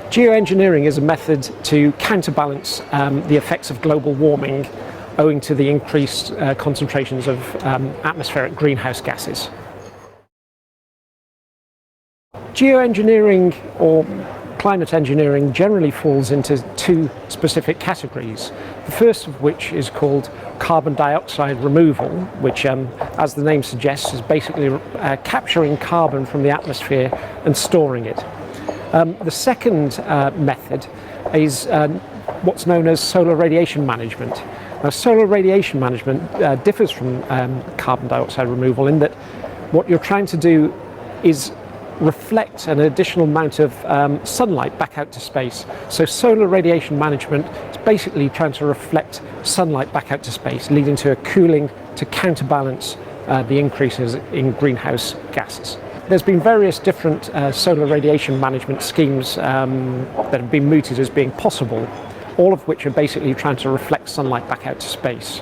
Geoengineering is a method to counterbalance the effects of global warming owing to the increased concentrations of atmospheric greenhouse gases. Geoengineering or climate engineering generally falls into two specific categories. The first of which is called carbon dioxide removal, which, as the name suggests, is basically capturing carbon from the atmosphere and storing it. The second method is what's known as solar radiation management. Now, solar radiation management differs from carbon dioxide removal in that what you're trying to do is reflect an additional amount of sunlight back out to space. So solar radiation management is basically trying to reflect sunlight back out to space, leading to a cooling to counterbalance the increases in greenhouse gases. There's been various different solar radiation management schemes that have been mooted as being possible, all of which are basically trying to reflect sunlight back out to space.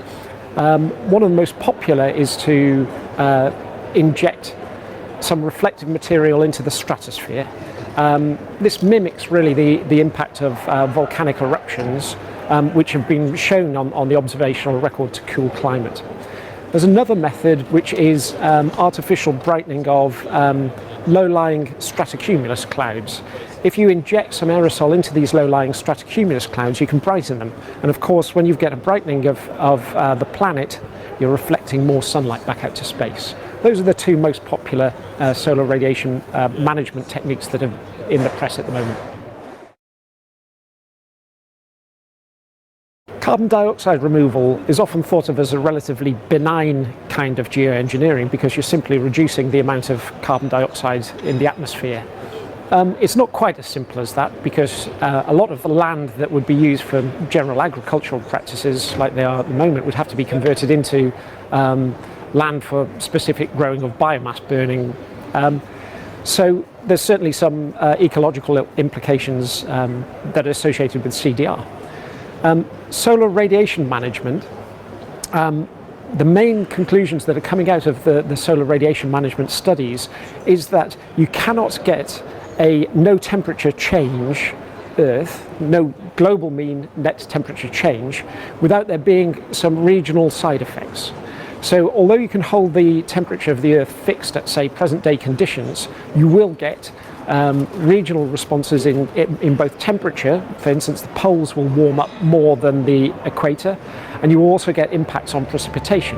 One of the most popular is to inject some reflective material into the stratosphere. This mimics really the impact of volcanic eruptions, which have been shown on the observational record to cool climate. There's another method which is artificial brightening of low-lying stratocumulus clouds. If you inject some aerosol into these low-lying stratocumulus clouds, you can brighten them. And of course, when you get a brightening of the planet, you're reflecting more sunlight back out to space. Those are the two most popular solar radiation management techniques that are in the press at the moment. Carbon dioxide removal is often thought of as a relatively benign kind of geoengineering because you're simply reducing the amount of carbon dioxide in the atmosphere. It's not quite as simple as that because a lot of the land that would be used for general agricultural practices like they are at the moment would have to be converted into land for specific growing of biomass burning. So there's certainly some ecological implications that are associated with CDR. Solar radiation management, the main conclusions that are coming out of the solar radiation management studies is that you cannot get a no temperature change Earth, no global mean net temperature change, without there being some regional side effects. So although you can hold the temperature of the Earth fixed at, say, present day conditions, you will get regional responses in both temperature. For instance, the poles will warm up more than the equator, and you will also get impacts on precipitation.